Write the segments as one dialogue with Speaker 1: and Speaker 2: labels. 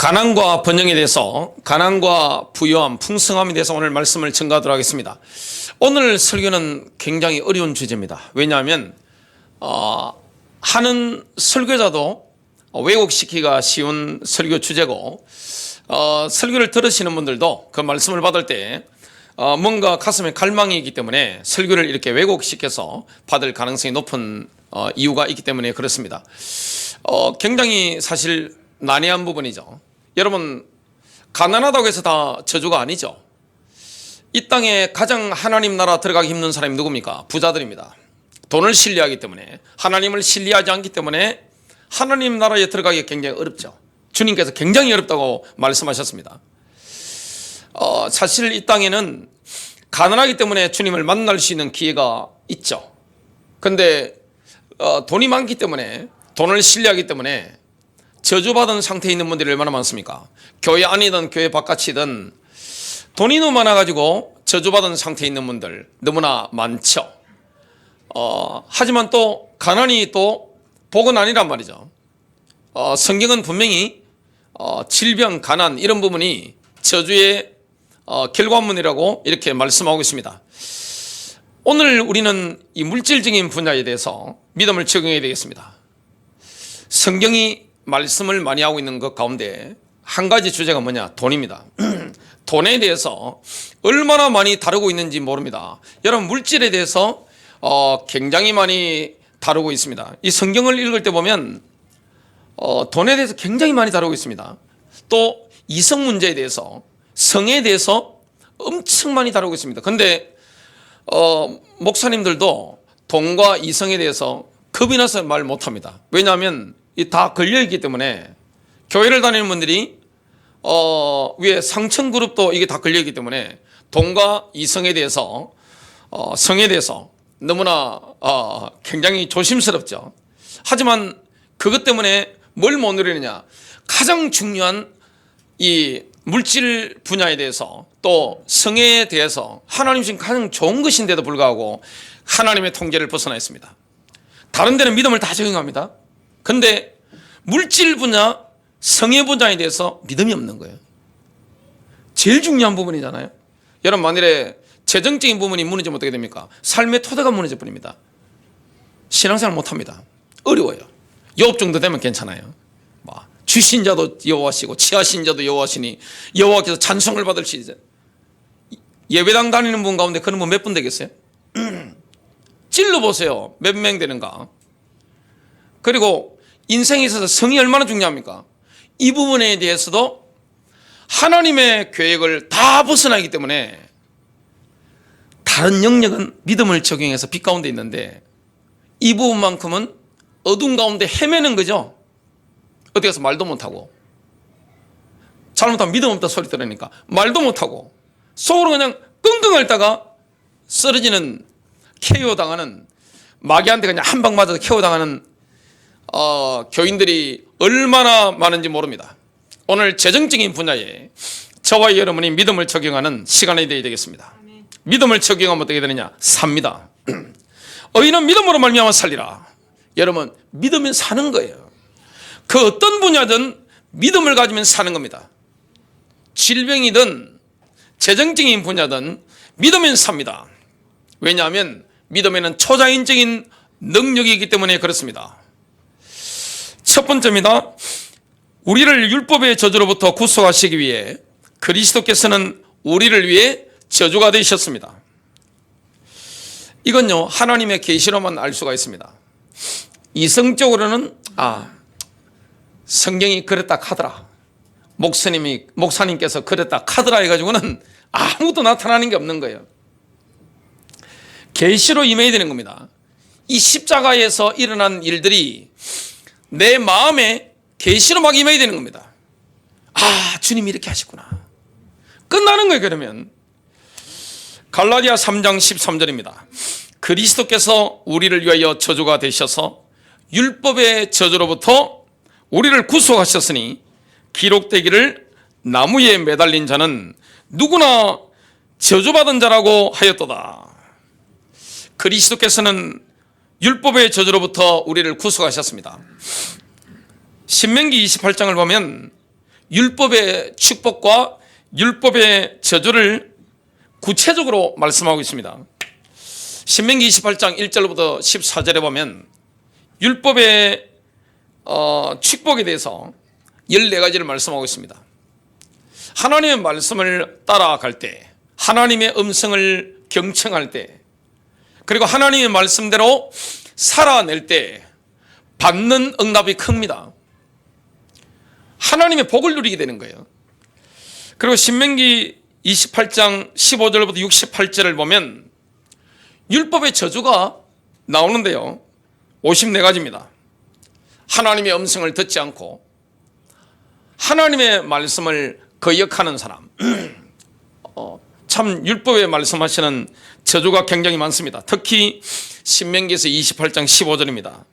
Speaker 1: 가난과 번영에 대해서, 가난과 부유함, 풍성함에 대해서 오늘 말씀을 증가하도록 하겠습니다. 오늘 설교는 굉장히 어려운 주제입니다. 왜냐하면 하는 설교자도 왜곡시키기가 쉬운 설교 주제고, 설교를 들으시는 분들도 그 말씀을 받을 때 뭔가 가슴에 갈망이 있기 때문에 설교를 이렇게 왜곡시켜서 받을 가능성이 높은 이유가 있기 때문에 그렇습니다. 굉장히 사실 난해한 부분이죠. 여러분, 가난하다고 해서 다 저주가 아니죠. 이 땅에 가장 하나님 나라 들어가기 힘든 사람이 누굽니까? 부자들입니다. 돈을 신뢰하기 때문에, 하나님을 신뢰하지 않기 때문에 하나님 나라에 들어가기가 굉장히 어렵죠. 주님께서 굉장히 어렵다고 말씀하셨습니다. 사실 이 땅에는 가난하기 때문에 주님을 만날 수 있는 기회가 있죠. 근데 돈이 많기 때문에, 돈을 신뢰하기 때문에 저주받은 상태에 있는 분들이 얼마나 많습니까? 교회 안이든 교회 바깥이든 돈이 너무 많아가지고 저주받은 상태에 있는 분들 너무나 많죠. 하지만 또 가난이 또 복은 아니란 말이죠. 성경은 분명히 질병, 가난 이런 부분이 저주의 결과물이라고 이렇게 말씀하고 있습니다. 오늘 우리는 이 물질적인 분야에 대해서 믿음을 적용해야 되겠습니다. 성경이 말씀을 많이 하고 있는 것 가운데 한 가지 주제가 뭐냐? 돈입니다. 돈에 대해서 얼마나 많이 다루고 있는지 모릅니다. 여러분, 물질에 대해서 굉장히 많이 다루고 있습니다. 이 성경을 읽을 때 보면 돈에 대해서 굉장히 많이 다루고 있습니다. 또 이성 문제에 대해서, 성에 대해서 엄청 많이 다루고 있습니다. 그런데 목사님들도 돈과 이성에 대해서 겁이 나서 말 못합니다. 왜냐하면 다 걸려있기 때문에, 교회를 다니는 분들이 위에 상층그룹도 이게 다 걸려있기 때문에 돈과 이성에 대해서, 성에 대해서 너무나 굉장히 조심스럽죠. 하지만 그것 때문에 뭘 못 누리느냐? 가장 중요한 이 물질 분야에 대해서, 또 성에 대해서 하나님 주신 가장 좋은 것인데도 불구하고 하나님의 통제를 벗어나 있습니다. 다른 데는 믿음을 다 적용합니다. 근데 물질 분야, 성의 분야에 대해서 믿음이 없는 거예요. 제일 중요한 부분이잖아요. 여러분, 만일에 재정적인 부분이 무너지면 어떻게 됩니까? 삶의 토대가 무너져 버립니다. 신앙생활 못합니다. 어려워요. 욥 정도 되면 괜찮아요. 주신 자도 여호와시고 취하신 자도 여호와시니 여호와께서 찬송을 받으시지. 예배당 다니는 분 가운데 그런 분 몇 분 되겠어요? 찔러보세요. 몇 명 되는가? 그리고 인생에 있어서 성이 얼마나 중요합니까? 이 부분에 대해서도 하나님의 계획을 다 벗어나기 때문에 다른 영역은 믿음을 적용해서 빛 가운데 있는데 이 부분만큼은 어둠 가운데 헤매는 거죠. 어디 가서 말도 못하고, 잘못하면 믿음 없다 소리 들으니까 말도 못하고 속으로 그냥 끙끙 앓다가 쓰러지는, KO 당하는, 마귀한테 그냥 한 방 맞아서 KO 당하는 교인들이 얼마나 많은지 모릅니다. 오늘 재정적인 분야에 저와 여러분이 믿음을 적용하는 시간이 되어야 되겠습니다. 믿음을 적용하면 어떻게 되느냐? 삽니다. 의인은 믿음으로 말미암아 살리라. 여러분, 믿으면 사는 거예요. 그 어떤 분야든 믿음을 가지면 사는 겁니다. 질병이든 재정적인 분야든 믿으면 삽니다. 왜냐하면 믿음에는 초자연적인 능력이 있기 때문에 그렇습니다. 첫 번째입니다. 우리를 율법의 저주로부터 구속하시기 위해 그리스도께서는 우리를 위해 저주가 되셨습니다. 이건요, 하나님의 계시로만 알 수가 있습니다. 이성적으로는 성경이 그랬다 카더라, 목사님께서 그랬다 카더라 해가지고는 아무것도 나타나는 게 없는 거예요. 계시로 임해야 되는 겁니다. 이 십자가에서 일어난 일들이 내 마음에 계시로 막 임해야 되는 겁니다. 주님이 이렇게 하셨구나. 끝나는 거예요. 그러면 갈라디아 3장 13절입니다. 그리스도께서 우리를 위하여 저주가 되셔서 율법의 저주로부터 우리를 구속하셨으니 기록되기를 나무에 매달린 자는 누구나 저주받은 자라고 하였도다. 그리스도께서는 율법의 저주로부터 우리를 구속하셨습니다. 신명기 28장을 보면 율법의 축복과 율법의 저주를 구체적으로 말씀하고 있습니다. 신명기 28장 1절부터 14절에 보면 율법의 축복에 대해서 14가지를 말씀하고 있습니다. 하나님의 말씀을 따라갈 때, 하나님의 음성을 경청할 때, 그리고 하나님의 말씀대로 살아낼 때 받는 응답이 큽니다. 하나님의 복을 누리게 되는 거예요. 그리고 신명기 28장 15절부터 68절을 보면 율법의 저주가 나오는데요, 54가지입니다. 하나님의 음성을 듣지 않고 하나님의 말씀을 거역하는 사람. 참 율법에 말씀하시는 저주가 굉장히 많습니다. 특히 신명기에서 28장 15절입니다.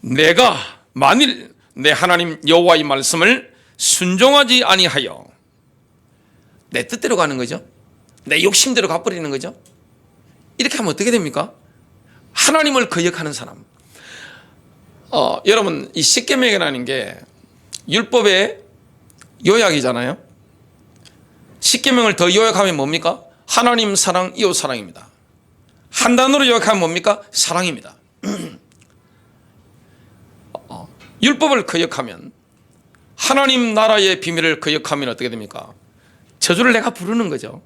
Speaker 1: 내가 만일 내 하나님 여호와의 말씀을 순종하지 아니하여, 내 뜻대로 가는 거죠. 내 욕심대로 가버리는 거죠. 이렇게 하면 어떻게 됩니까? 하나님을 거역하는 사람. 여러분, 이 십계명이라는 게 율법의 요약이잖아요. 십계명을 더 요약하면 뭡니까? 하나님 사랑, 이웃 사랑입니다. 한 단어로 요약하면 뭡니까? 사랑입니다. 율법을 거역하면, 하나님 나라의 비밀을 거역하면 어떻게 됩니까? 저주를 내가 부르는 거죠.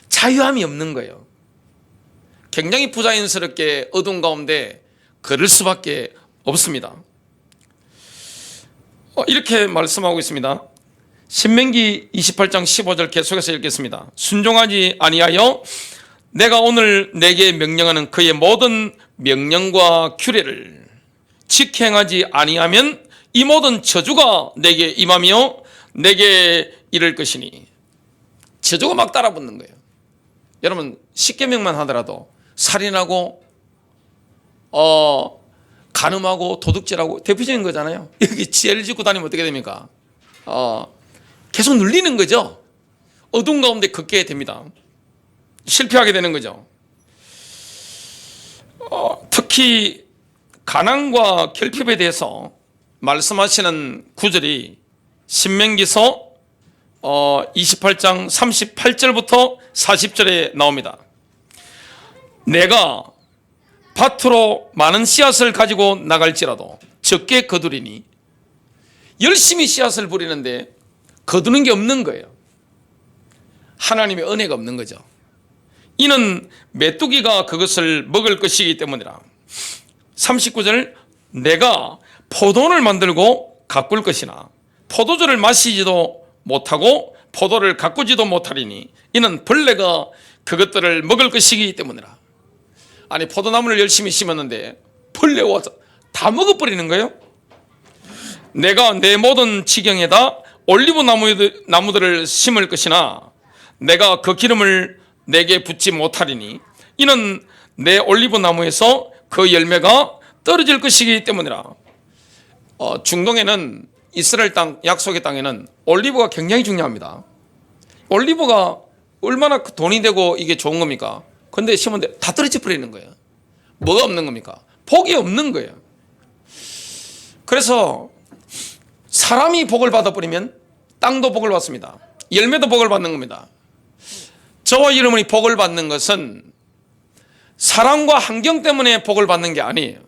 Speaker 1: 자유함이 없는 거예요. 굉장히 부자연스럽게 어두운 가운데 걸을 수밖에 없습니다. 이렇게 말씀하고 있습니다. 신명기 28장 15절 계속해서 읽겠습니다. 순종하지 아니하여 내가 오늘 내게 명령하는 그의 모든 명령과 규례를 직행하지 아니하면 이 모든 저주가 내게 임하며 내게 이를 것이니. 저주가 막 따라붙는 거예요. 여러분, 십계명만 하더라도 살인하고 간음하고 도둑질하고 대표적인 거잖아요. 여기 죄를 짓고 다니면 어떻게 됩니까? 계속 눌리는 거죠. 어두운 가운데 걷게 됩니다. 실패하게 되는 거죠. 특히 가난과 결핍에 대해서 말씀하시는 구절이 신명기서 28장 38절부터 40절에 나옵니다. 내가 밭으로 많은 씨앗을 가지고 나갈지라도 적게 거두리니. 열심히 씨앗을 부리는데 거두는 게 없는 거예요. 하나님의 은혜가 없는 거죠. 이는 메뚜기가 그것을 먹을 것이기 때문이라. 39절, 내가 포도원을 만들고 가꿀 것이나 포도주를 마시지도 못하고 포도를 가꾸지도 못하리니 이는 벌레가 그것들을 먹을 것이기 때문이라. 아니, 포도나무를 열심히 심었는데 벌레가 와서 다 먹어버리는 거예요. 내가 내 모든 지경에다 올리브 나무들을 심을 것이나 내가 그 기름을 내게 붓지 못하리니 이는 내 올리브 나무에서 그 열매가 떨어질 것이기 때문이라. 중동에는, 이스라엘 땅, 약속의 땅에는 올리브가 굉장히 중요합니다. 올리브가 얼마나 돈이 되고 이게 좋은 겁니까? 근데 심었는데 다 떨어져 버리는 거예요. 뭐가 없는 겁니까? 복이 없는 거예요. 그래서 사람이 복을 받아버리면 땅도 복을 받습니다. 열매도 복을 받는 겁니다. 저와 여러분이 복을 받는 것은 사랑과 환경 때문에 복을 받는 게 아니에요.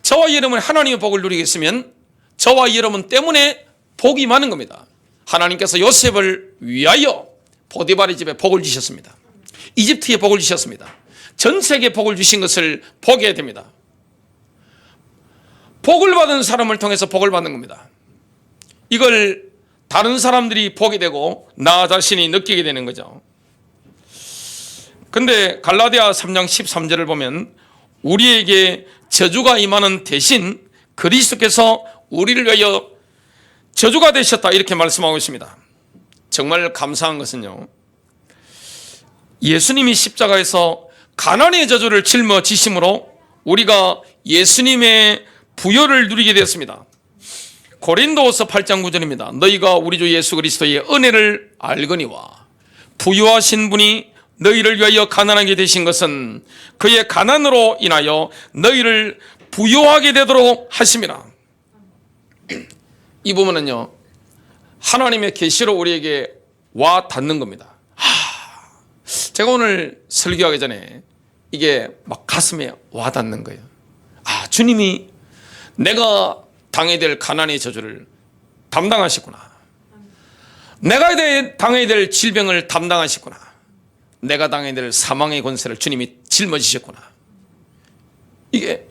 Speaker 1: 저와 여러분이 하나님의 복을 누리겠으면 저와 여러분 때문에 복이 많은 겁니다. 하나님께서 요셉을 위하여 보디발의 집에 복을 주셨습니다. 이집트에 복을 주셨습니다. 전 세계에 복을 주신 것을 보게 됩니다. 복을 받은 사람을 통해서 복을 받는 겁니다. 이걸 다른 사람들이 보게 되고 나 자신이 느끼게 되는 거죠. 근데 갈라디아 3장 13절을 보면 우리에게 저주가 임하는 대신 그리스도께서 우리를 위하여 저주가 되셨다, 이렇게 말씀하고 있습니다. 정말 감사한 것은요, 예수님이 십자가에서 가난의 저주를 짊어지심으로 우리가 예수님의 부여를 누리게 되었습니다. 고린도후서 8장 9절입니다. 너희가 우리 주 예수 그리스도의 은혜를 알거니와 부유하신 분이 너희를 위하여 가난하게 되신 것은 그의 가난으로 인하여 너희를 부유하게 되도록 하심이라. 이 부분은요, 하나님의 계시로 우리에게 와 닿는 겁니다. 제가 오늘 설교하기 전에 이게 막 가슴에 와 닿는 거예요. 주님이 내가 당해야 될 가난의 저주를 담당하시구나. 내가 당해야 될 질병을 담당하시구나. 내가 당해야 될 사망의 권세를 주님이 짊어지셨구나. 이게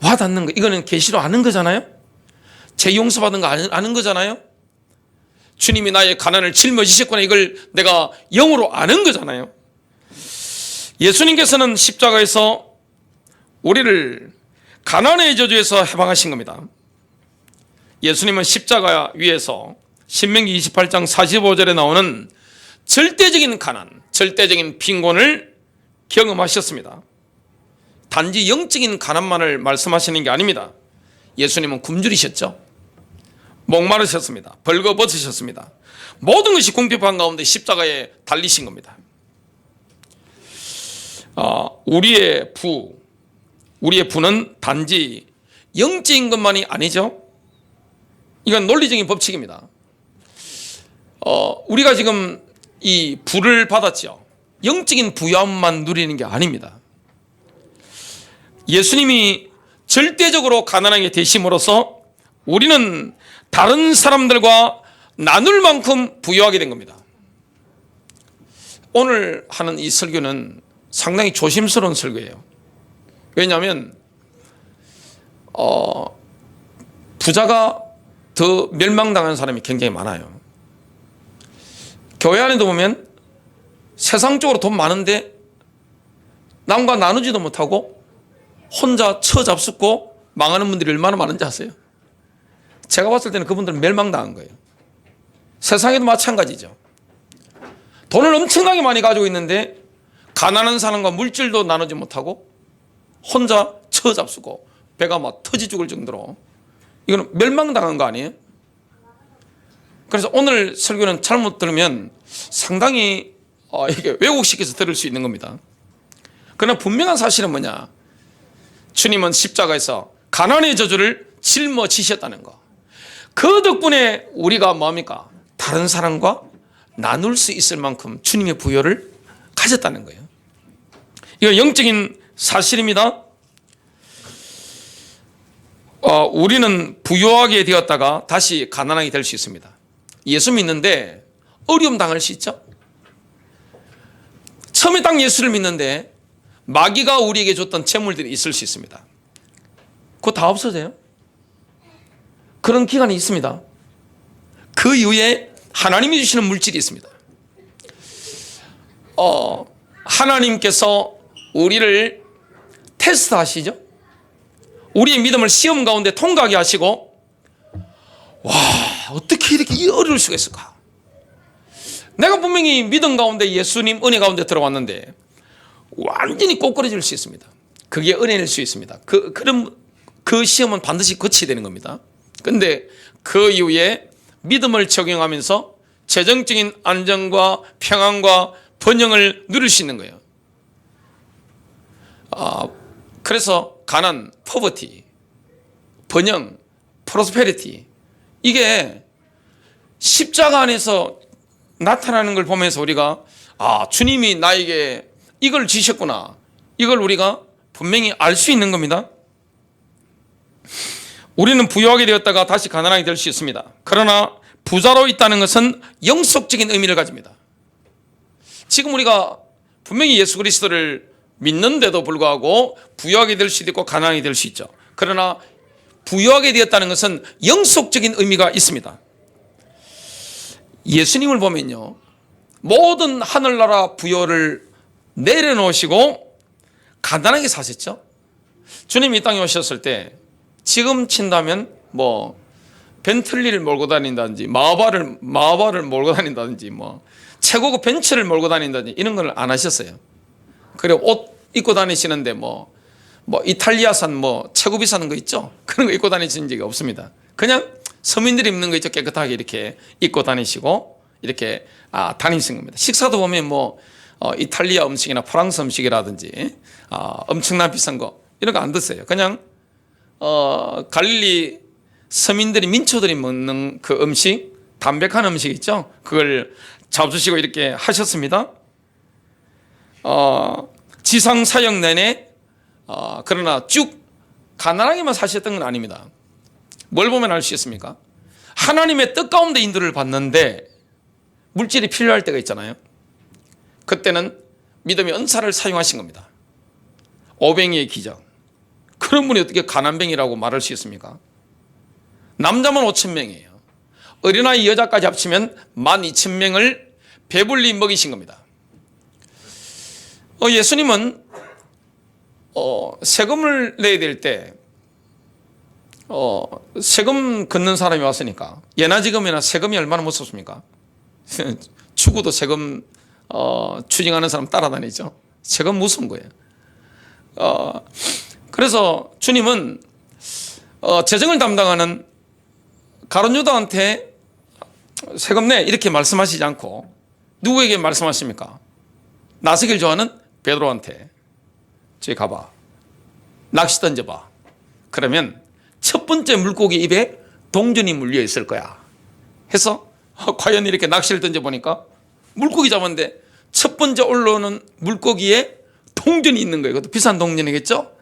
Speaker 1: 와 닿는 거. 이거는 계시로 아는 거잖아요. 죄 용서받은 거 아는 거잖아요. 주님이 나의 가난을 짊어지셨구나. 이걸 내가 영으로 아는 거잖아요. 예수님께서는 십자가에서 우리를 가난의 저주에서 해방하신 겁니다. 예수님은 십자가 위에서 신명기 28장 45절에 나오는 절대적인 가난, 절대적인 빈곤을 경험하셨습니다. 단지 영적인 가난만을 말씀하시는 게 아닙니다. 예수님은 굶주리셨죠. 목마르셨습니다. 벌거벗으셨습니다. 모든 것이 궁핍한 가운데 십자가에 달리신 겁니다. 우리의 부는 단지 영적인 것만이 아니죠. 이건 논리적인 법칙입니다. 우리가 지금 이 부를 받았죠. 영적인 부유함만 누리는 게 아닙니다. 예수님이 절대적으로 가난하게 되심으로써 우리는 다른 사람들과 나눌 만큼 부유하게 된 겁니다. 오늘 하는 이 설교는 상당히 조심스러운 설교예요. 왜냐하면 부자가 더 멸망당하는 사람이 굉장히 많아요. 교회 안에도 보면 세상적으로 돈 많은데 남과 나누지도 못하고 혼자 처잡숫고 망하는 분들이 얼마나 많은지 아세요? 제가 봤을 때는 그분들은 멸망당한 거예요. 세상에도 마찬가지죠. 돈을 엄청나게 많이 가지고 있는데 가난한 사람과 물질도 나누지 못하고 혼자 처잡수고 배가 막 터지 죽을 정도로 이거는 멸망당한 거 아니에요? 그래서 오늘 설교는 잘못 들으면 상당히 이게 왜곡시켜서 들을 수 있는 겁니다. 그러나 분명한 사실은 뭐냐? 주님은 십자가에서 가난의 저주를 짊어지셨다는 거. 그 덕분에 우리가 뭡니까? 다른 사람과 나눌 수 있을 만큼 주님의 부여를 가졌다는 거예요. 이건 영적인 사실입니다. 우리는 부유하게 되었다가 다시 가난하게 될 수 있습니다. 예수 믿는데 어려움 당할 수 있죠. 처음에 딱 예수를 믿는데 마귀가 우리에게 줬던 재물들이 있을 수 있습니다. 그거 다 없어져요. 그런 기간이 있습니다. 그 이후에 하나님이 주시는 물질이 있습니다. 하나님께서 우리를 테스트하시죠. 우리의 믿음을 시험 가운데 통과하게 하시고, 와, 어떻게 이렇게 어려울 수가 있을까? 내가 분명히 믿음 가운데 예수님 은혜 가운데 들어왔는데 완전히 꼬꾸라질 수 있습니다. 그게 은혜일 수 있습니다. 그 시험은 반드시 거쳐야 되는 겁니다. 그런데 그 이후에 믿음을 적용하면서 재정적인 안정과 평안과 번영을 누릴 수 있는 거예요. 그래서 가난, 포버티, 번영, 프로스페리티, 이게 십자가 안에서 나타나는 걸 보면서 우리가 주님이 나에게 이걸 주셨구나, 이걸 우리가 분명히 알 수 있는 겁니다. 우리는 부유하게 되었다가 다시 가난하게 될 수 있습니다. 그러나 부자로 있다는 것은 영속적인 의미를 가집니다. 지금 우리가 분명히 예수 그리스도를 믿는데도 불구하고 부유하게 될 수도 있고 가난하게 될 수 있죠. 그러나 부유하게 되었다는 것은 영속적인 의미가 있습니다. 예수님을 보면요, 모든 하늘나라 부여를 내려놓으시고 가난하게 사셨죠. 주님이 이 땅에 오셨을 때 지금 친다면 벤틀리를 몰고 다닌다든지 마바를 몰고 다닌다든지 최고급 벤츠를 몰고 다닌다든지 이런 걸 안 하셨어요. 그리고 옷 입고 다니시는데 이탈리아산 최고 비싼 거 있죠? 그런 거 입고 다니신 적이 없습니다. 그냥 서민들이 입는 거 있죠? 깨끗하게 이렇게 입고 다니시고 이렇게 다니신 겁니다. 식사도 보면 이탈리아 음식이나 프랑스 음식이라든지 엄청난 비싼 거 이런 거 안 드세요. 그냥 갈릴리 서민들이 민초들이 먹는 그 음식, 담백한 음식 있죠? 그걸 잡수시고 이렇게 하셨습니다. 지상 사역 내내 그러나 쭉 가난하게만 사셨던 건 아닙니다. 뭘 보면 알 수 있습니까? 하나님의 뜻 가운데 인도를 받는데 물질이 필요할 때가 있잖아요. 그때는 믿음의 은사를 사용하신 겁니다. 오병이의 기적. 그런 분이 어떻게 가난뱅이라고 말할 수 있습니까? 남자만 5,000명이에요. 어린아이 여자까지 합치면 12,000명을 배불리 먹이신 겁니다. 예수님은 세금을 내야 될 때 세금 걷는 사람이 왔으니까 예나지금이나 세금이 얼마나 무섭습니까? 추구도 세금 추징하는 사람 따라다니죠. 세금 무서운 거예요. 그래서 주님은 재정을 담당하는 가룟 유다한테 세금 내 이렇게 말씀하시지 않고 누구에게 말씀하십니까? 나서길 좋아하는 베드로한테 저기 가봐, 낚시 던져봐. 그러면 첫 번째 물고기 입에 동전이 물려 있을 거야 해서 과연 이렇게 낚시를 던져보니까 물고기 잡았는데 첫 번째 올라오는 물고기에 동전이 있는 거예요. 그것도 비싼 동전이겠죠.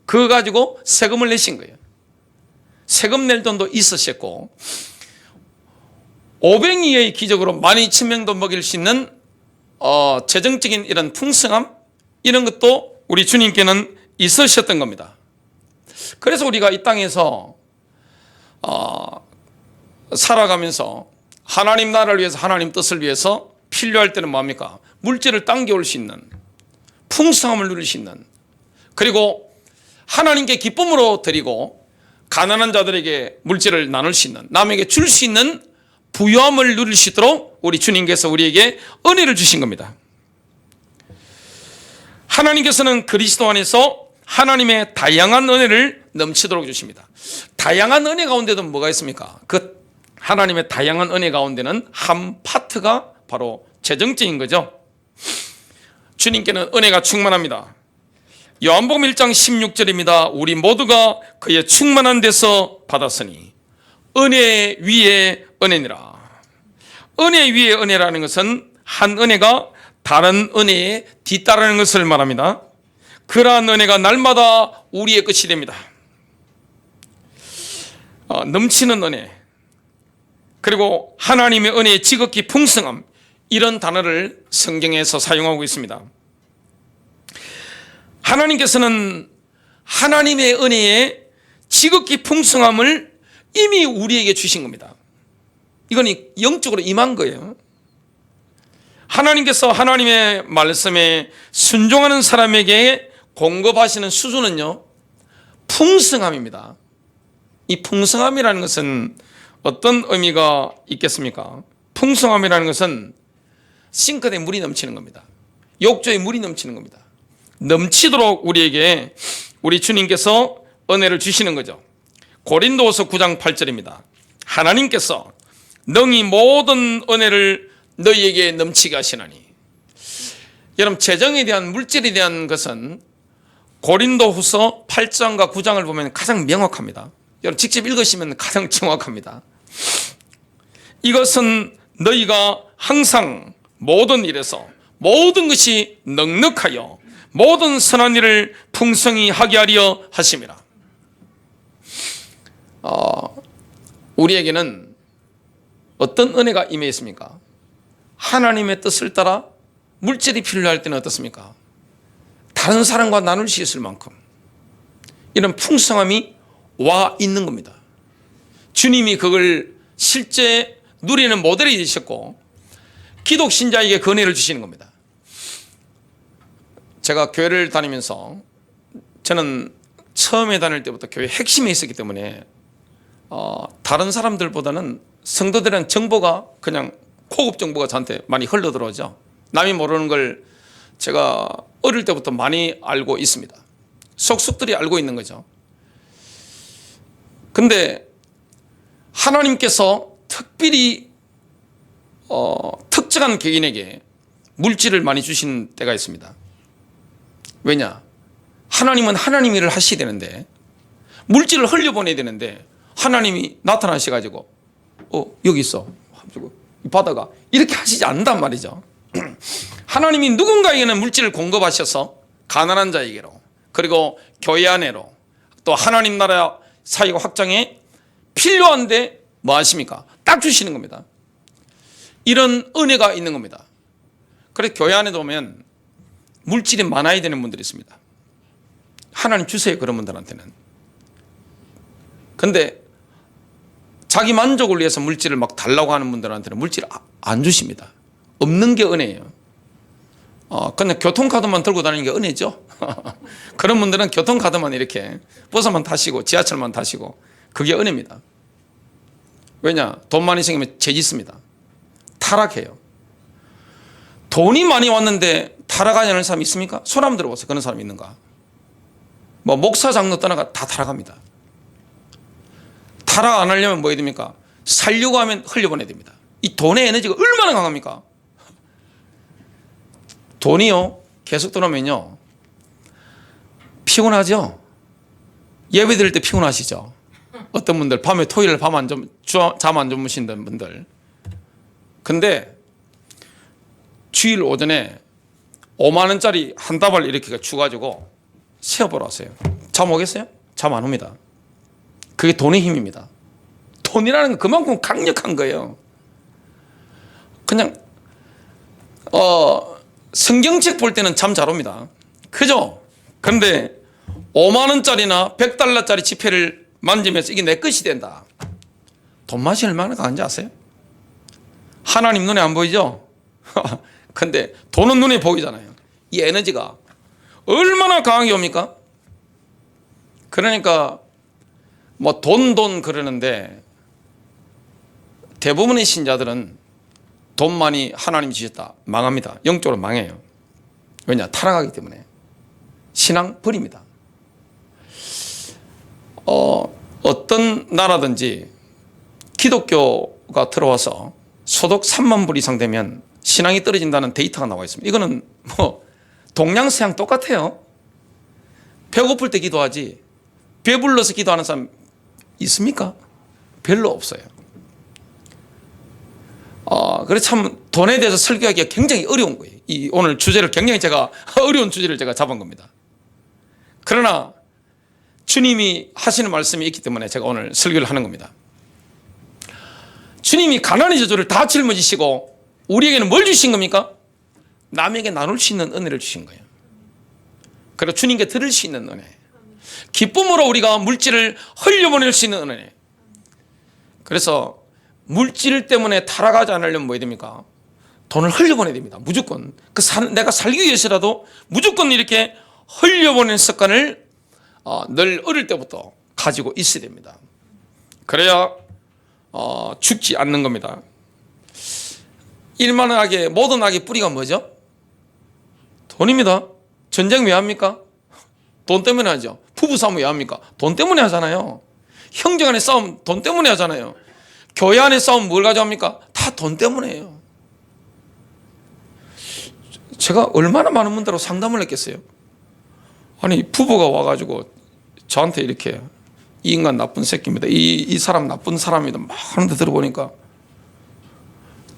Speaker 1: 그거 가지고 세금을 내신 거예요. 세금 낼 돈도 있으셨고 500리의 기적으로 12,000명도 먹일 수 있는 재정적인 이런 풍성함, 이런 것도 우리 주님께는 있으셨던 겁니다. 그래서 우리가 이 땅에서 살아가면서 하나님 나라를 위해서, 하나님 뜻을 위해서 필요할 때는 뭡니까? 물질을 당겨올 수 있는, 풍성함을 누릴 수 있는, 그리고 하나님께 기쁨으로 드리고 가난한 자들에게 물질을 나눌 수 있는, 남에게 줄 수 있는 부유함을 누릴 수 있도록 우리 주님께서 우리에게 은혜를 주신 겁니다. 하나님께서는 그리스도 안에서 하나님의 다양한 은혜를 넘치도록 주십니다. 다양한 은혜 가운데도 뭐가 있습니까? 그 하나님의 다양한 은혜 가운데는 한 파트가 바로 재정적인 거죠. 주님께는 은혜가 충만합니다. 요한복음 1장 16절입니다. 우리 모두가 그의 충만한 데서 받았으니 은혜 위에 은혜니라. 은혜 위에 은혜라는 것은 한 은혜가 다른 은혜에 뒤따르는 것을 말합니다. 그러한 은혜가 날마다 우리의 것이 됩니다. 넘치는 은혜, 그리고 하나님의 은혜의 지극히 풍성함, 이런 단어를 성경에서 사용하고 있습니다. 하나님께서는 하나님의 은혜의 지극히 풍성함을 이미 우리에게 주신 겁니다. 이건 영적으로 임한 거예요. 하나님께서 하나님의 말씀에 순종하는 사람에게 공급하시는 수준은요, 풍성함입니다. 이 풍성함이라는 것은 어떤 의미가 있겠습니까? 풍성함이라는 것은 싱크대에 물이 넘치는 겁니다. 욕조에 물이 넘치는 겁니다. 넘치도록 우리에게 우리 주님께서 은혜를 주시는 거죠. 고린도후서 9장 8절입니다. 하나님께서 능히 모든 은혜를 너희에게 넘치게 하시나니. 여러분, 재정에 대한, 물질에 대한 것은 고린도후서 8장과 9장을 보면 가장 명확합니다. 여러분 직접 읽으시면 가장 정확합니다. 이것은 너희가 항상 모든 일에서 모든 것이 넉넉하여 모든 선한 일을 풍성히 하게 하려 하심이라. 우리에게는 어떤 은혜가 임해 있습니까? 하나님의 뜻을 따라 물질이 필요할 때는 어떻습니까? 다른 사람과 나눌 수 있을 만큼 이런 풍성함이 와 있는 겁니다. 주님이 그걸 실제 누리는 모델이 되셨고 기독 신자에게 그 은혜를 주시는 겁니다. 제가 교회를 다니면서 저는 처음에 다닐 때부터 교회 핵심에 있었기 때문에 다른 사람들보다는 성도들은 정보가 그냥 고급 정보가 저한테 많이 흘러 들어오죠. 남이 모르는 걸 제가 어릴 때부터 많이 알고 있습니다. 속속들이 알고 있는 거죠. 근데 하나님께서 특별히 특정한 개인에게 물질을 많이 주신 때가 있습니다. 왜냐? 하나님은 하나님 일을 하셔야 되는데 물질을 흘려보내야 되는데 하나님이 나타나셔가지고 여기 있어. 이 바다가 이렇게 하시지 않는단 말이죠. 하나님이 누군가에게는 물질을 공급하셔서 가난한 자에게로, 그리고 교회 안에로, 또 하나님 나라 사역 확장에 필요한데 뭐 하십니까? 딱 주시는 겁니다. 이런 은혜가 있는 겁니다. 그래서 교회 안에 보면 물질이 많아야 되는 분들이 있습니다. 하나님 주세요, 그런 분들한테는. 근데 자기 만족을 위해서 물질을 막 달라고 하는 분들한테는 물질을 안 주십니다. 없는 게 은혜예요. 그냥 교통카드만 들고 다니는 게 은혜죠. 그런 분들은 교통카드만 이렇게 버스만 타시고 지하철만 타시고 그게 은혜입니다. 왜냐? 돈 많이 생기면 죄 짓습니다. 타락해요. 돈이 많이 왔는데 타락하지 않는 사람이 있습니까? 손 한번 들어보세요. 그런 사람이 있는가? 뭐 목사 장로 떠나가 다 타락합니다. 타락 안 하려면 뭐 해야 됩니까? 살려고 하면 흘려보내야 됩니다. 이 돈의 에너지가 얼마나 강합니까? 돈이요, 계속 들어오면요, 피곤하죠? 예배 드릴 때 피곤하시죠? 어떤 분들 밤에 토요일 잠 안 주무시는 분들. 근데 주일 오전에 5만 원짜리 한 다발 이렇게 주가지고 세어보러 왔어요. 잠 오겠어요? 잠 안 옵니다. 그게 돈의 힘입니다. 돈이라는 건 그만큼 강력한 거예요. 그냥 성경책 볼 때는 잠 잘 옵니다. 그죠? 그런데 5만 원짜리나 100달러짜리 지폐를 만지면서 이게 내 것이 된다. 돈 맛이 얼마나 강한지 아세요? 하나님 눈에 안 보이죠? 근데 돈은 눈에 보이잖아요. 이 에너지가 얼마나 강하게 옵니까? 그러니까 뭐 돈 그러는데 대부분의 신자들은 돈 많이 하나님이 주셨다, 망합니다. 영적으로 망해요. 왜냐? 타락하기 때문에. 신앙 버립니다. 어떤 나라든지 기독교가 들어와서 소득 3만 불 이상 되면 신앙이 떨어진다는 데이터가 나와 있습니다. 이거는 뭐 동양서양 똑같아요. 배고플 때 기도하지 배불러서 기도하는 사람 있습니까? 별로 없어요. 그래서 참 돈에 대해서 설교하기가 굉장히 어려운 거예요. 오늘 주제를 굉장히 제가 어려운 주제를 제가 잡은 겁니다. 그러나 주님이 하시는 말씀이 있기 때문에 제가 오늘 설교를 하는 겁니다. 주님이 가난의 저주를 다 짊어지시고 우리에게는 뭘 주신 겁니까? 남에게 나눌 수 있는 은혜를 주신 거예요. 그리고 주님께 들을 수 있는 은혜, 기쁨으로 우리가 물질을 흘려보낼 수 있는 은혜. 그래서 물질 때문에 타락하지 않으려면 뭐 해야 됩니까? 돈을 흘려보내야 됩니다. 무조건. 내가 살기 위해서라도 무조건 이렇게 흘려보내는 습관을 늘 어릴 때부터 가지고 있어야 됩니다. 그래야 죽지 않는 겁니다. 일만한 악의 모든 악의 뿌리가 뭐죠? 돈입니다. 전쟁 왜 합니까? 돈 때문에 하죠. 부부싸움 왜 합니까? 돈 때문에 하잖아요. 형제 간의 싸움 돈 때문에 하잖아요. 교회 안의 싸움 뭘 가져갑니까? 다 돈 때문에 해요. 제가 얼마나 많은 분들하고 상담을 했겠어요. 아니 부부가 와가지고 저한테 이렇게 이 인간 나쁜 새끼입니다, 이 사람 나쁜 사람이다 막 하는데 들어보니까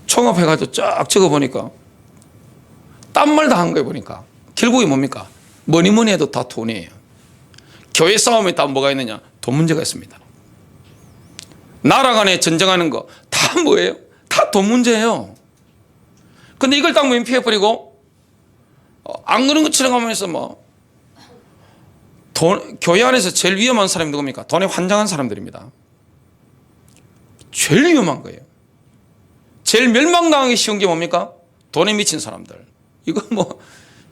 Speaker 1: 총합해가지고 쫙 적어보니까 딴 말 다 한 거예요. 보니까 결국이 뭡니까? 뭐니 해도 다 돈이에요. 교회 싸움에 다 뭐가 있느냐? 돈 문제가 있습니다. 나라 간에 전쟁하는 거 다 뭐예요? 다 돈 문제예요. 근데 이걸 딱 피해버리고 안 그런 것처럼 하면서 교회 안에서 제일 위험한 사람이 누굽니까? 돈에 환장한 사람들입니다. 제일 위험한 거예요. 제일 멸망당하기 쉬운 게 뭡니까? 돈에 미친 사람들. 이거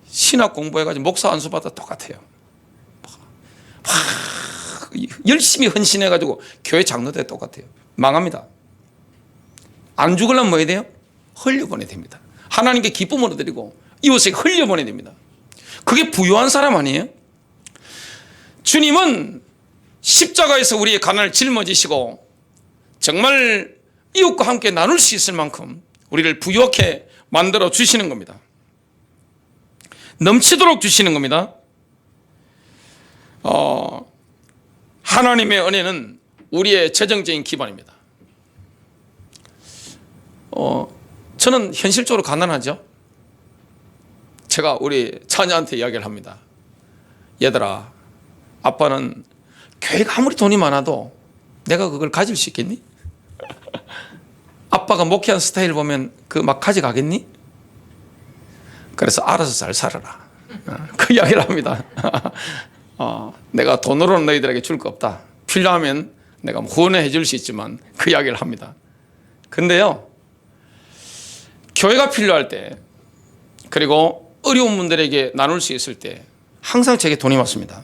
Speaker 1: 신학 공부해가지고 목사 안수 받아 똑같아요. 열심히 헌신해가지고 교회 장로대 똑같아요. 망합니다. 안 죽으려면 뭐 해야 돼요? 흘려보내야 됩니다. 하나님께 기쁨으로 드리고 이웃에게 흘려보내야 됩니다. 그게 부유한 사람 아니에요? 주님은 십자가에서 우리의 가난을 짊어지시고 정말 이웃과 함께 나눌 수 있을 만큼 우리를 부유하게 만들어 주시는 겁니다. 넘치도록 주시는 겁니다. 하나님의 은혜는 우리의 재정적인 기반입니다. 저는 현실적으로 가난하죠. 제가 우리 자녀한테 이야기를 합니다. 얘들아, 아빠는 교회가 아무리 돈이 많아도 내가 그걸 가질 수 있겠니? 아빠가 목회한 스타일 보면 그 막 가져가겠니? 그래서 알아서 잘 살아라. 그 이야기를 합니다. 내가 돈으로는 너희들에게 줄 거 없다. 필요하면 내가 후원해 줄 수 있지만 그 이야기를 합니다. 근데요, 교회가 필요할 때, 그리고 어려운 분들에게 나눌 수 있을 때 항상 제게 돈이 왔습니다.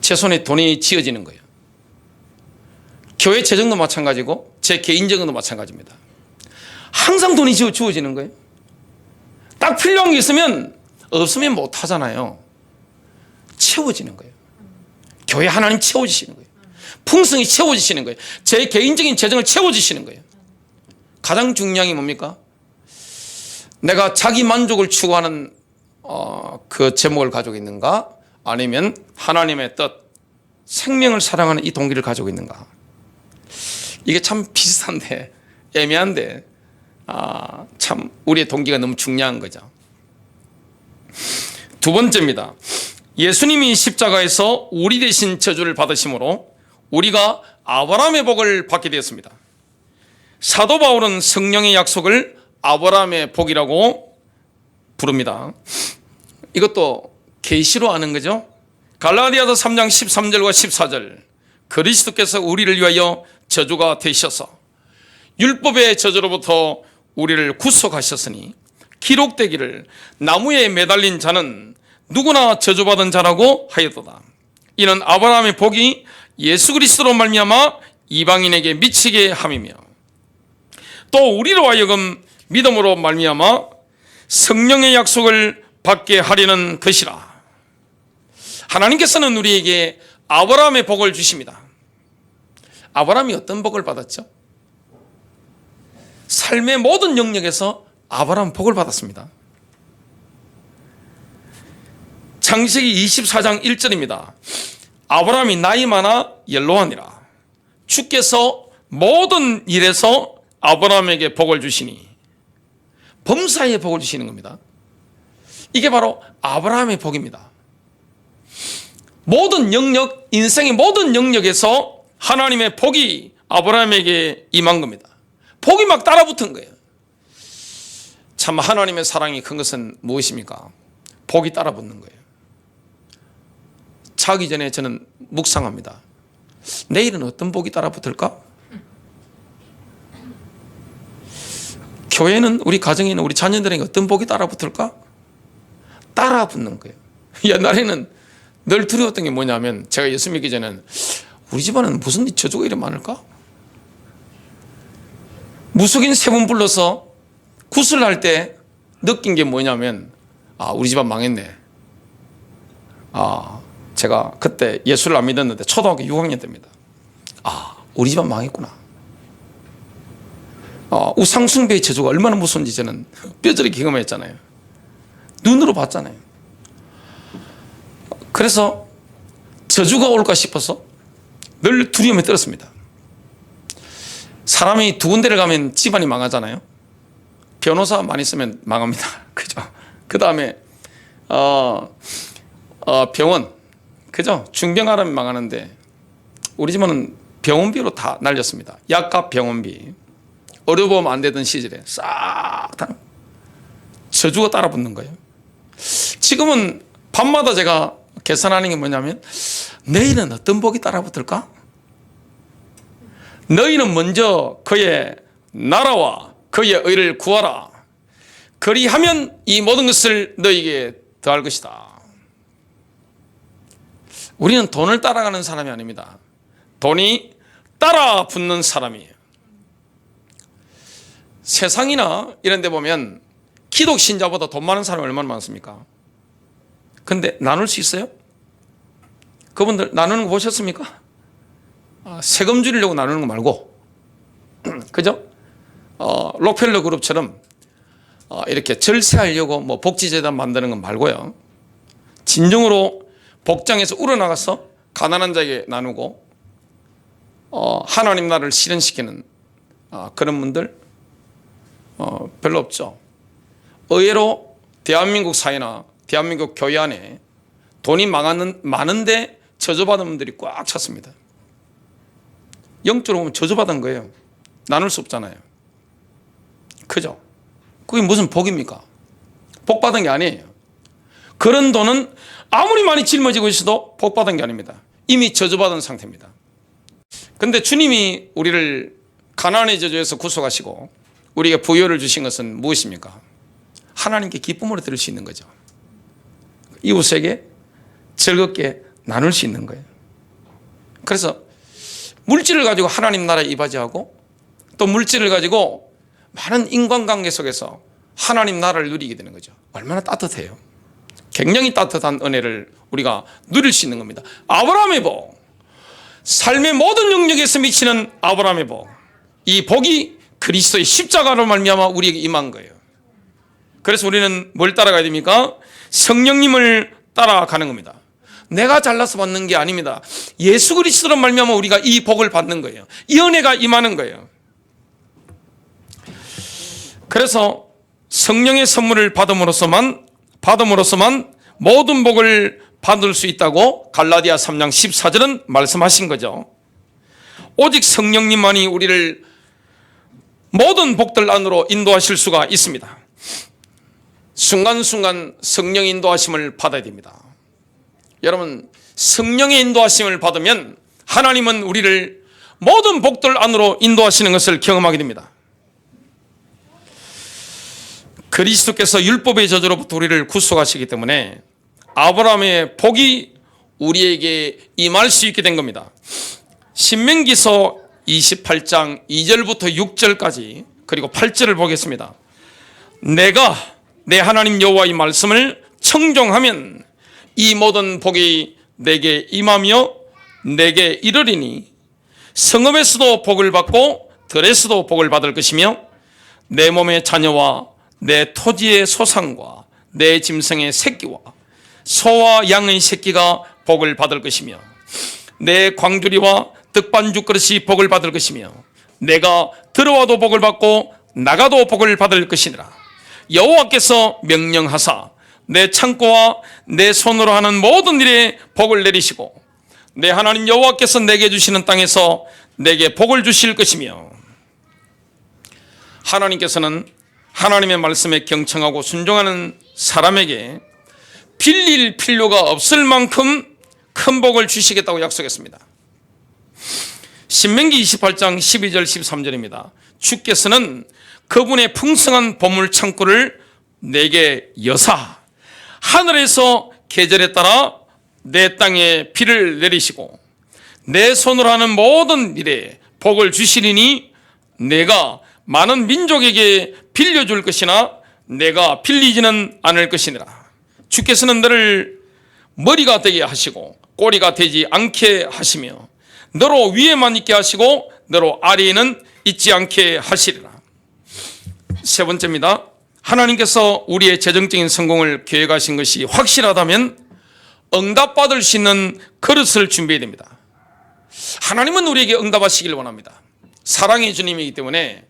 Speaker 1: 제 손에 돈이 쥐어지는 거예요. 교회 재정도 마찬가지고 제 개인적인도 마찬가지입니다. 항상 돈이 주어지는 거예요. 딱 필요한 게 있으면 없으면 못 하잖아요. 채워지는 거예요. 교회 하나님 채워주시는 거예요. 풍성히 채워주시는 거예요. 제 개인적인 재정을 채워주시는 거예요. 가장 중요한 게 뭡니까? 내가 자기 만족을 추구하는 그 제목을 가지고 있는가? 아니면 하나님의 뜻, 생명을 사랑하는 이 동기를 가지고 있는가? 이게 참 비슷한데, 애매한데, 참 우리의 동기가 너무 중요한 거죠. 두 번째입니다. 예수님이 십자가에서 우리 대신 저주를 받으심으로 우리가 아브라함의 복을 받게 되었습니다. 사도 바울은 성령의 약속을 아브라함의 복이라고 부릅니다. 이것도 계시로 아는 거죠. 갈라디아서 3장 13절과 14절, 그리스도께서 우리를 위하여 저주가 되셔서 율법의 저주로부터 우리를 구속하셨으니 기록되기를 나무에 매달린 자는 누구나 저주받은 자라고 하였도다. 이는 아브라함의 복이 예수 그리스도로 말미암아 이방인에게 미치게 함이며 또 우리로 하여금 믿음으로 말미암아 성령의 약속을 받게 하려는 것이라. 하나님께서는 우리에게 아브라함의 복을 주십니다. 아브라함이 어떤 복을 받았죠? 삶의 모든 영역에서 아브라함 복을 받았습니다. 창세기 24장 1절입니다. 아브라함이 나이 많아 연로하니라. 주께서 모든 일에서 아브라함에게 복을 주시니, 범사에 복을 주시는 겁니다. 이게 바로 아브라함의 복입니다. 모든 영역, 인생의 모든 영역에서 하나님의 복이 아브라함에게 임한 겁니다. 복이 막 따라붙은 거예요. 참 하나님의 사랑이 큰 것은 무엇입니까? 복이 따라붙는 거예요. 자기 전에 저는 묵상합니다. 내일은 어떤 복이 따라붙을까? 교회는, 우리 가정에는, 우리 자녀들에게 어떤 복이 따라붙을까? 따라붙는 거예요. 옛날에는 늘 두려웠던 게 뭐냐면, 제가 예수 믿기 전에는 우리 집안은 무슨 저주가 이렇게 많을까? 무속인 3분 불러서 구슬할 때 느낀 게 뭐냐면, 우리 집안 망했네. 제가 그때 예수를 안 믿었는데 초등학교 6학년 때입니다. 우리 집안 망했구나. 우상숭배의 저주가 얼마나 무서운지 저는 뼈저리 경험했잖아요. 눈으로 봤잖아요. 그래서 저주가 올까 싶어서 늘 두려움에 떨었습니다. 사람이 두 군데를 가면 집안이 망하잖아요. 변호사만 있으면 망합니다. 그죠? 그 다음에 병원, 그죠? 중병하라면 망하는데 우리 집안은 병원비로 다 날렸습니다. 약값, 병원비. 의료보험 안 되던 시절에 싹 다 저주가 따라붙는 거예요. 지금은 밤마다 제가 계산하는 게 뭐냐면, 내일은 어떤 복이 따라붙을까? 너희는 먼저 그의 나라와 그의 의를 구하라. 그리하면 이 모든 것을 너희에게 더할 것이다. 우리는 돈을 따라가는 사람이 아닙니다. 돈이 따라 붙는 사람이에요. 세상이나 이런 데 보면 기독 신자보다 돈 많은 사람이 얼마나 많습니까? 근데 나눌 수 있어요? 그분들 나누는 거 보셨습니까? 세금 줄이려고 나누는 거 말고, 그죠? 록펠러 그룹처럼 이렇게 절세하려고 뭐 복지재단 만드는 건 말고요. 진정으로 복장에서 우러나가서 가난한 자에게 나누고 하나님 나라를 실현시키는 그런 분들 별로 없죠. 의외로 대한민국 사회나 대한민국 교회 안에 돈이 많은데 저주받은 분들이 꽉 찼습니다. 영적으로 보면 저주받은 거예요. 나눌 수 없잖아요. 그죠? 그게 무슨 복입니까? 복 받은 게 아니에요. 그런 돈은 아무리 많이 짊어지고 있어도 복 받은 게 아닙니다. 이미 저주받은 상태입니다. 근데 주님이 우리를 가난의 저주에서 구속하시고 우리에게 부여를 주신 것은 무엇입니까? 하나님께 기쁨으로 드릴 수 있는 거죠. 이웃에게 즐겁게 나눌 수 있는 거예요. 그래서 물질을 가지고 하나님 나라에 이바지하고 또 물질을 가지고 많은 인간관계 속에서 하나님 나라를 누리게 되는 거죠. 얼마나 따뜻해요. 굉장히 따뜻한 은혜를 우리가 누릴 수 있는 겁니다. 아브라함의 복, 삶의 모든 영역에서 미치는 아브라함의 복, 이 복이 그리스도의 십자가로 말미암아 우리에게 임한 거예요. 그래서 우리는 뭘 따라가야 됩니까? 성령님을 따라가는 겁니다. 내가 잘나서 받는 게 아닙니다. 예수 그리스도로 말미암아 우리가 이 복을 받는 거예요. 이 은혜가 임하는 거예요. 그래서 성령의 선물을 받음으로써만 모든 복을 받을 수 있다고 갈라디아 3장 14절은 말씀하신 거죠. 오직 성령님만이 우리를 모든 복들 안으로 인도하실 수가 있습니다. 순간순간 성령의 인도하심을 받아야 됩니다. 여러분, 성령의 인도하심을 받으면 하나님은 우리를 모든 복들 안으로 인도하시는 것을 경험하게 됩니다. 그리스도께서 율법의 저주로부터 우리를 구속하시기 때문에 아브라함의 복이 우리에게 임할 수 있게 된 겁니다. 신명기서 28장 2절부터 6절까지 그리고 8절을 보겠습니다. 내가 내 하나님 여호와의 말씀을 청종하면 이 모든 복이 내게 임하며 내게 이르리니 성읍에서도 복을 받고 들에서도 복을 받을 것이며 내 몸의 자녀와 내 토지의 소산과 내 짐승의 새끼와 소와 양의 새끼가 복을 받을 것이며 내 광주리와 떡반죽 그릇이 복을 받을 것이며 내가 들어와도 복을 받고 나가도 복을 받을 것이니라. 여호와께서 명령하사 내 창고와 내 손으로 하는 모든 일에 복을 내리시고 내 하나님 여호와께서 내게 주시는 땅에서 내게 복을 주실 것이며 하나님께서는 하나님의 말씀에 경청하고 순종하는 사람에게 빌릴 필요가 없을 만큼 큰 복을 주시겠다고 약속했습니다. 신명기 28장 12절 13절입니다. 주께서는 그분의 풍성한 보물 창고를 내게 여사 하늘에서 계절에 따라 내 땅에 비를 내리시고 내 손으로 하는 모든 일에 복을 주시리니 내가 많은 민족에게 빌려줄 것이나 내가 빌리지는 않을 것이니라. 주께서는 너를 머리가 되게 하시고 꼬리가 되지 않게 하시며 너로 위에만 있게 하시고 너로 아래에는 있지 않게 하시리라. 세 번째입니다. 하나님께서 우리의 재정적인 성공을 계획하신 것이 확실하다면 응답받을 수 있는 그릇을 준비해야 됩니다. 하나님은 우리에게 응답하시길 원합니다. 사랑의 주님이기 때문에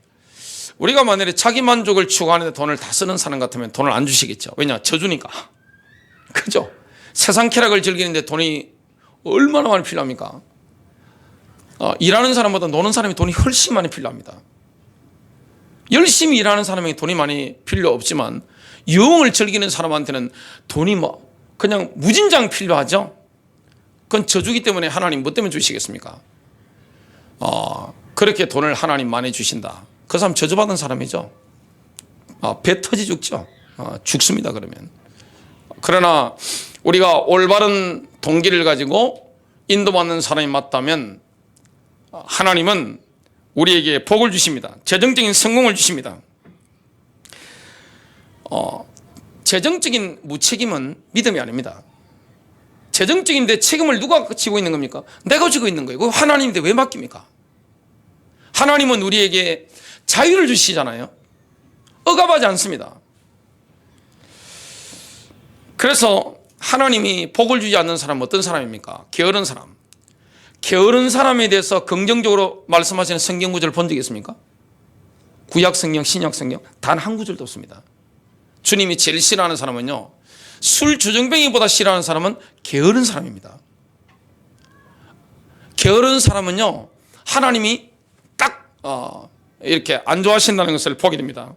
Speaker 1: 우리가 만약에 자기 만족을 추구하는데 돈을 다 쓰는 사람 같으면 돈을 안 주시겠죠. 왜냐? 저주니까. 그죠? 세상 쾌락을 즐기는데 돈이 얼마나 많이 필요합니까? 일하는 사람보다 노는 사람이 돈이 훨씬 많이 필요합니다. 열심히 일하는 사람에게 돈이 많이 필요 없지만 유흥을 즐기는 사람한테는 돈이 그냥 무진장 필요하죠. 그건 저주기 때문에 하나님 뭐 때문에 주시겠습니까? 그렇게 돈을 하나님 많이 주신다. 그 사람 저주받은 사람이죠. 배 터지 죽죠. 죽습니다 그러면. 그러나 우리가 올바른 동기를 가지고 인도받는 사람이 맞다면 하나님은 우리에게 복을 주십니다. 재정적인 성공을 주십니다. 재정적인 무책임은 믿음이 아닙니다. 재정적인데 책임을 누가 지고 있는 겁니까? 내가 지고 있는 거예요. 하나님인데 왜 맡깁니까? 하나님은 우리에게 자유를 주시잖아요. 억압하지 않습니다. 그래서 하나님이 복을 주지 않는 사람은 어떤 사람입니까? 게으른 사람. 게으른 사람에 대해서 긍정적으로 말씀하시는 성경 구절을 본 적이 있습니까? 구약 성경, 신약 성경 단 한 구절도 없습니다. 주님이 제일 싫어하는 사람은요, 술 주정뱅이보다 싫어하는 사람은 게으른 사람입니다. 게으른 사람은요, 하나님이 딱 이렇게 안 좋아하신다는 것을 보게 됩니다.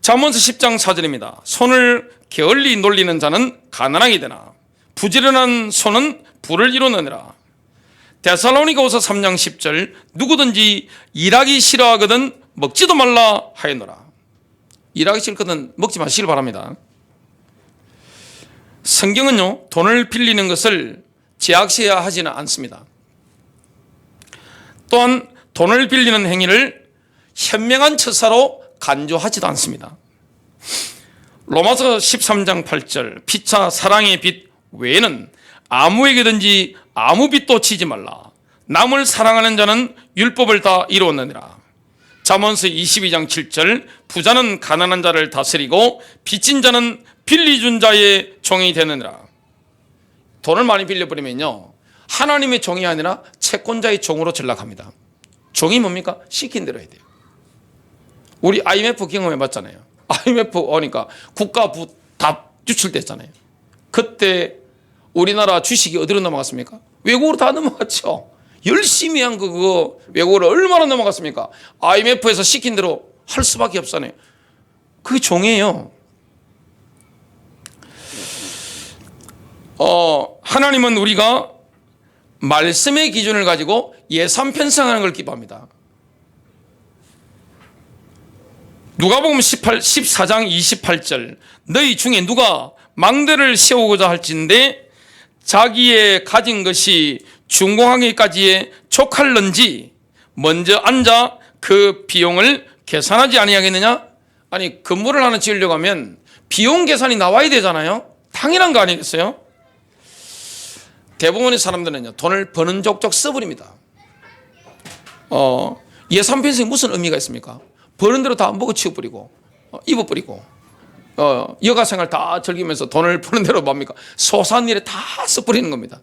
Speaker 1: 잠언서 10장 4절입니다. 손을 게을리 놀리는 자는 가난하게 되나 부지런한 손은 부를 이루느니라. 데살로니가후서 3장 10절 누구든지 일하기 싫어하거든 먹지도 말라 하였노라. 일하기 싫거든 먹지 마시길 바랍니다. 성경은요, 돈을 빌리는 것을 제약시하지는 않습니다. 또한 돈을 빌리는 행위를 현명한 처사로 간주하지도 않습니다. 로마서 13장 8절 피차 사랑의 빚 외에는 아무에게든지 아무 빚도 지지 말라. 남을 사랑하는 자는 율법을 다 이루었느니라. 잠언서 22장 7절 부자는 가난한 자를 다스리고 빚진 자는 빌리준 자의 종이 되느니라. 돈을 많이 빌려버리면요, 하나님의 종이 아니라 채권자의 종으로 전락합니다. 종이 뭡니까? 시킨 대로 해야 돼요. 우리 IMF 경험해봤잖아요. IMF 오니까 국가부 다 유출됐잖아요. 그때 우리나라 주식이 어디로 넘어갔습니까? 외국으로 다 넘어갔죠. 열심히 한 그거 외국으로 얼마나 넘어갔습니까? IMF에서 시킨 대로 할 수밖에 없잖아요. 그게 종이에요. 하나님은 우리가 말씀의 기준을 가지고 예산 편성하는 걸 기뻐합니다. 누가복음 14장 28절 너희 중에 누가 망대를 세우고자 할진대 자기의 가진 것이 준공하기까지에 촉할런지 먼저 앉아 그 비용을 계산하지 아니하겠느냐? 아니, 건물을 하나 지으려고 하면 비용 계산이 나와야 되잖아요. 당연한 거 아니겠어요? 대부분의 사람들은요, 돈을 버는 족족 써버립니다. 예산 편성이 무슨 의미가 있습니까? 버는 대로 다 먹어치워버리고 입어버리고 여가생활 다 즐기면서 돈을 버는 대로 뭡니까? 소소한 일에 다 써버리는 겁니다.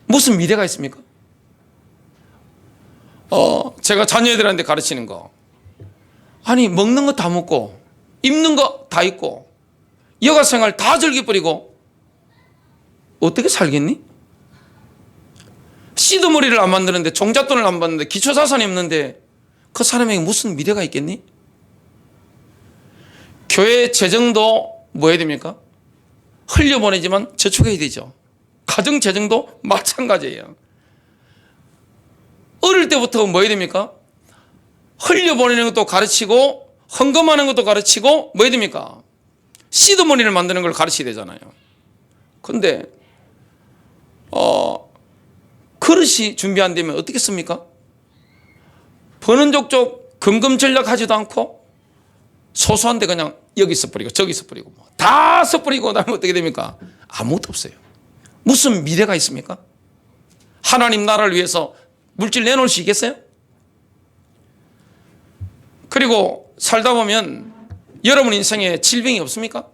Speaker 1: 무슨 미래가 있습니까? 제가 자녀들한테 가르치는 거, 아니 먹는 거 다 먹고 입는 거 다 입고 여가생활 다 즐겨버리고 어떻게 살겠니? 시드머리를 안 만드는데, 종잣돈을 안 받는데, 기초자산이 없는데 그 사람에게 무슨 미래가 있겠니? 교회 재정도 뭐 해야 됩니까? 흘려보내지만 저축해야 되죠. 가정 재정도 마찬가지예요. 어릴 때부터 뭐 해야 됩니까? 흘려보내는 것도 가르치고 헌금하는 것도 가르치고 뭐 해야 됩니까? 시드머니를 만드는 걸 가르쳐야 되잖아요. 근데 그릇이 준비 안 되면 어떻게 씁니까? 버는 족족 금금 전략하지도 않고 소소한데 그냥 여기 써버리고 저기 써버리고 다 써버리고 나면 어떻게 됩니까? 아무것도 없어요. 무슨 미래가 있습니까? 하나님 나라를 위해서 물질 내놓을 수 있겠어요? 그리고 살다 보면 여러분 인생에 질병이 없습니까?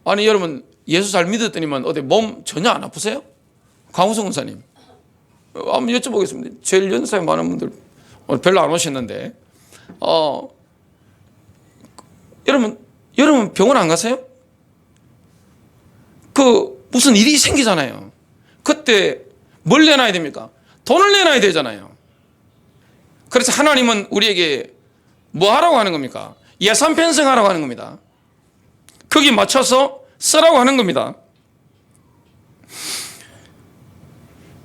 Speaker 1: 아니 여러분 예수 잘 믿었더니만 어디 몸 전혀 안 아프세요? 강우성 권사님 한번 여쭤보겠습니다. 제일 연세가 많은 분들 오늘 별로 안 오셨는데 여러분 병원 안 가세요? 그 무슨 일이 생기잖아요. 그때 뭘 내놔야 됩니까? 돈을 내놔야 되잖아요. 그래서 하나님은 우리에게 뭐 하라고 하는 겁니까? 예산 편성하라고 하는 겁니다. 거기 맞춰서 쓰라고 하는 겁니다.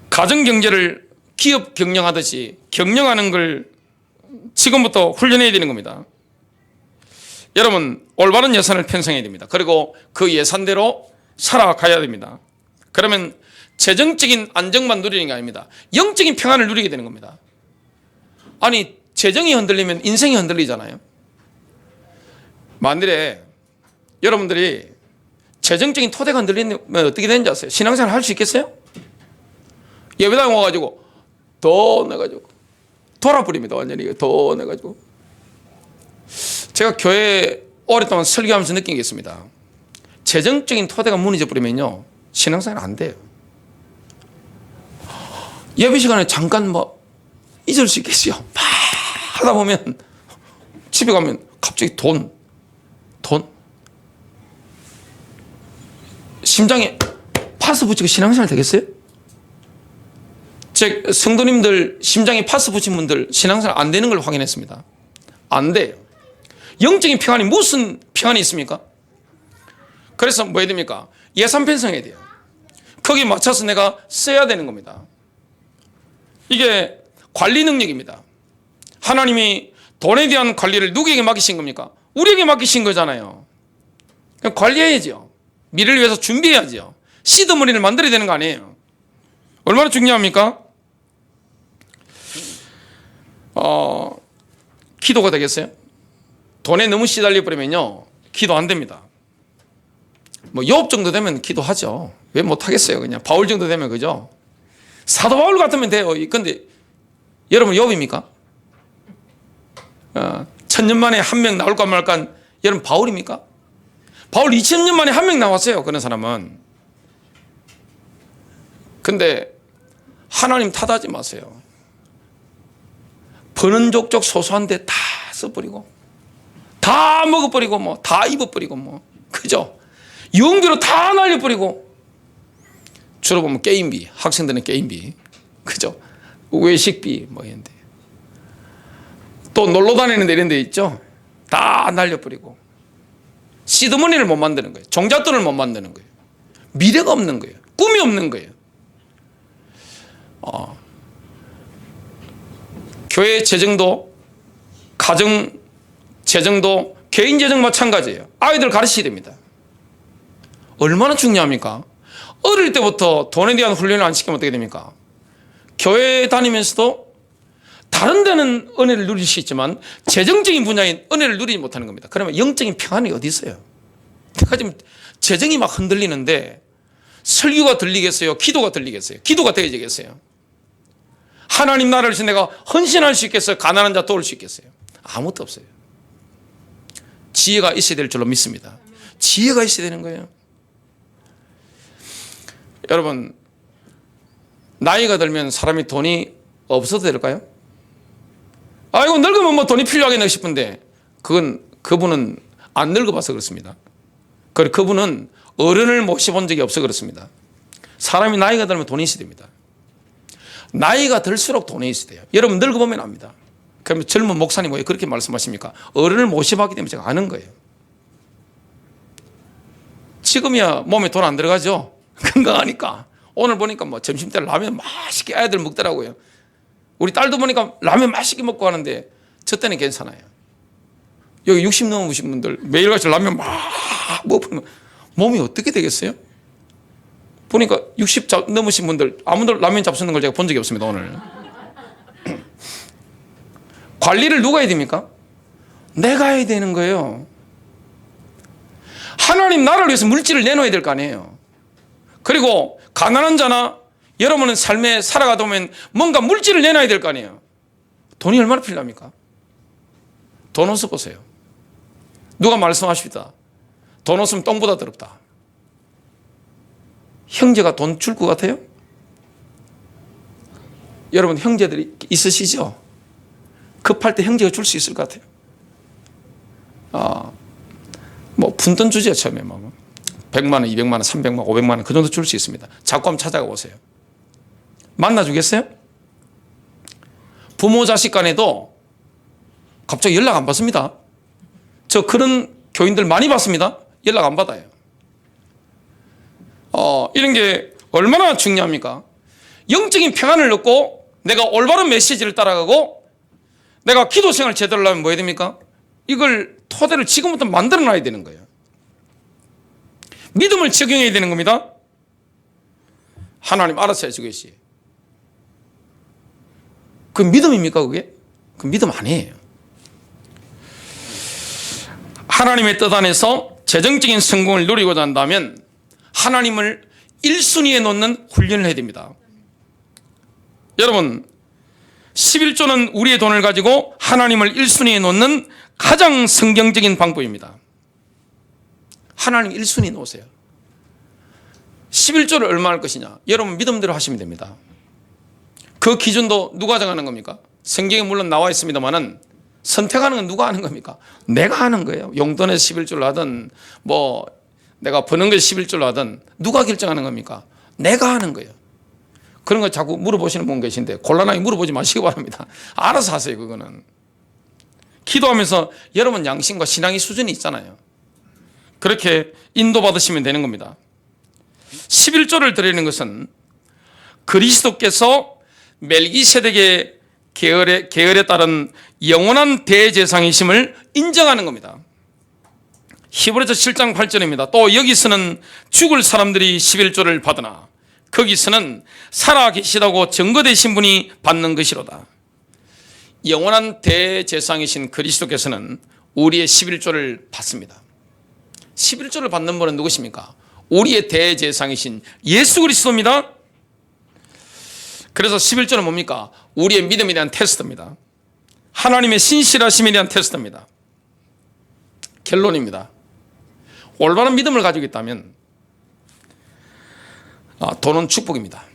Speaker 1: 가정경제를 기업 경영하듯이 경영하는 걸 지금부터 훈련해야 되는 겁니다. 여러분 올바른 예산을 편성해야 됩니다. 그리고 그 예산대로 살아가야 됩니다. 그러면 재정적인 안정만 누리는 게 아닙니다. 영적인 평안을 누리게 되는 겁니다. 아니 재정이 흔들리면 인생이 흔들리잖아요. 만일에 여러분들이 재정적인 토대가 흔들리면 어떻게 되는지 아세요? 신앙생활 할 수 있겠어요? 예배당 와가지고 더 내가지고 돌아버립니다. 완전히 더 내가지고. 제가 교회 오랫동안 설교하면서 느낀 게 있습니다. 재정적인 토대가 무너져 버리면요 신앙생활 안 돼요. 예배 시간에 잠깐 뭐 잊을 수 있겠어요. 막 하다 보면 집에 가면 갑자기 돈. 심장에 파스 붙이고 신앙생활 되겠어요? 즉 성도님들 심장에 파스 붙인 분들 신앙생활 안 되는 걸 확인했습니다. 안 돼요. 영적인 평안이 무슨 평안이 있습니까? 그래서 뭐 해야 됩니까? 예산 편성해야 돼요. 거기에 맞춰서 내가 써야 되는 겁니다. 이게 관리 능력입니다. 하나님이 돈에 대한 관리를 누구에게 맡기신 겁니까? 우리에게 맡기신 거잖아요. 그럼 관리해야죠. 미래를 위해서 준비해야죠. 시드머니를 만들어야 되는 거 아니에요. 얼마나 중요합니까? 기도가 되겠어요? 돈에 너무 시달려 버리면요 기도 안 됩니다. 뭐 욥 정도 되면 기도하죠. 왜 못하겠어요? 그냥 바울 정도 되면 그죠? 사도 바울 같으면 돼요. 근데 여러분 욥입니까? 1000년 만에 한 명 나올까 말까. 여러분 바울입니까? 바울 2000년 만에 한 명 나왔어요. 그런 사람은. 근데 하나님 탓하지 마세요. 버는 족족 소소한데 다 써버리고 다 먹어버리고 뭐 다 입어버리고 뭐 그죠? 연기로 다 날려버리고 주로 보면 게임비, 학생들은 게임비 그죠? 외식비 뭐 이런데 또 놀러 다니는데 이런 데 있죠? 다 날려버리고 시드머니를 못 만드는 거예요. 종잣돈을 못 만드는 거예요. 미래가 없는 거예요. 꿈이 없는 거예요. 교회 재정도, 가정 재정도, 개인 재정 마찬가지예요. 아이들 가르쳐야 됩니다. 얼마나 중요합니까? 어릴 때부터 돈에 대한 훈련을 안 시키면 어떻게 됩니까? 교회 다니면서도 다른 데는 은혜를 누릴 수 있지만 재정적인 분야에 은혜를 누리지 못하는 겁니다. 그러면 영적인 평안이 어디 있어요? 내가 지금 재정이 막 흔들리는데 설교가 들리겠어요? 기도가 들리겠어요? 기도가 되어지겠어요? 하나님 나라를 위해서 내가 헌신할 수 있겠어요? 가난한 자 도울 수 있겠어요? 아무것도 없어요. 지혜가 있어야 될 줄로 믿습니다. 지혜가 있어야 되는 거예요. 여러분 나이가 들면 사람이 돈이 없어도 될까요? 아이고 늙으면 뭐 돈이 필요하겠나 싶은데 그분은 안 늙어봐서 그렇습니다. 그리고 그분은 어른을 모셔본 적이 없어 그렇습니다. 사람이 나이가 들면 돈이 있어야 됩니다. 나이가 들수록 돈이 있어야 돼요. 여러분 늙어보면 압니다. 그러면 젊은 목사님 왜 그렇게 말씀하십니까? 어른을 모셔봤기 때문에 제가 아는 거예요. 지금이야 몸에 돈 안 들어가죠? 건강하니까. 오늘 보니까 뭐 점심때 라면 맛있게 아이들 먹더라고요. 우리 딸도 보니까 라면 맛있게 먹고 하는데 저 때는 괜찮아요. 여기 60 넘으신 분들 매일같이 라면 막 먹으면 몸이 어떻게 되겠어요? 보니까 60 넘으신 분들 아무도 라면 잡수는 걸 제가 본 적이 없습니다. 오늘 관리를 누가 해야 됩니까? 내가 해야 되는 거예요. 하나님 나라를 위해서 물질을 내놓아야 될 거 아니에요. 그리고 가난한 자나 여러분은 삶에 살아가다 보면 뭔가 물질을 내놔야 될 거 아니에요. 돈이 얼마나 필요합니까? 돈 없어 보세요. 누가 말씀하십니다. 돈 없으면 똥보다 더럽다. 형제가 돈 줄 것 같아요? 여러분 형제들이 있으시죠? 급할 때 형제가 줄 수 있을 것 같아요? 뭐 푼돈 주죠. 처음에 뭐 100만 원, 200만 원, 300만 원, 500만 원 그 정도 줄 수 있습니다. 자꾸 한번 찾아가 보세요. 만나주겠어요? 부모 자식 간에도 갑자기 연락 안 받습니다. 저 그런 교인들 많이 봤습니다. 연락 안 받아요. 이런 게 얼마나 중요합니까? 영적인 평안을 얻고 내가 올바른 메시지를 따라가고 내가 기도 생활 제대로 하려면 뭐 해야 됩니까? 이걸 토대를 지금부터 만들어 놔야 되는 거예요. 믿음을 적용해야 되는 겁니다. 하나님 알아서 해주겠지. 그 믿음입니까 그게? 그 믿음 아니에요. 하나님의 뜻 안에서 재정적인 성공을 누리고자 한다면 하나님을 1순위에 놓는 훈련을 해야 됩니다. 여러분 11조는 우리의 돈을 가지고 하나님을 1순위에 놓는 가장 성경적인 방법입니다. 하나님 1순위에 놓으세요. 11조를 얼마 할 것이냐? 여러분 믿음대로 하시면 됩니다. 그 기준도 누가 정하는 겁니까? 성경에 물론 나와 있습니다만은 선택하는 건 누가 하는 겁니까? 내가 하는 거예요. 용돈에 11조를 하든 뭐 내가 버는 걸 11조를 하든 누가 결정하는 겁니까? 내가 하는 거예요. 그런 거 자꾸 물어보시는 분 계신데 곤란하게 물어보지 마시기 바랍니다. 알아서 하세요. 그거는. 기도하면서 여러분 양심과 신앙의 수준이 있잖아요. 그렇게 인도받으시면 되는 겁니다. 11조를 드리는 것은 그리스도께서 멜기세덱의 계열에 따른 영원한 대제사장이심을 인정하는 겁니다. 히브리서 7장 8절입니다. 또 여기서는 죽을 사람들이 11조를 받으나 거기서는 살아계시다고 증거되신 분이 받는 것이로다. 영원한 대제사장이신 그리스도께서는 우리의 11조를 받습니다. 11조를 받는 분은 누구십니까? 우리의 대제사장이신 예수 그리스도입니다. 그래서 11조는 뭡니까? 우리의 믿음에 대한 테스트입니다. 하나님의 신실하심에 대한 테스트입니다. 결론입니다. 올바른 믿음을 가지고 있다면 돈은 축복입니다.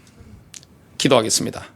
Speaker 1: 기도하겠습니다.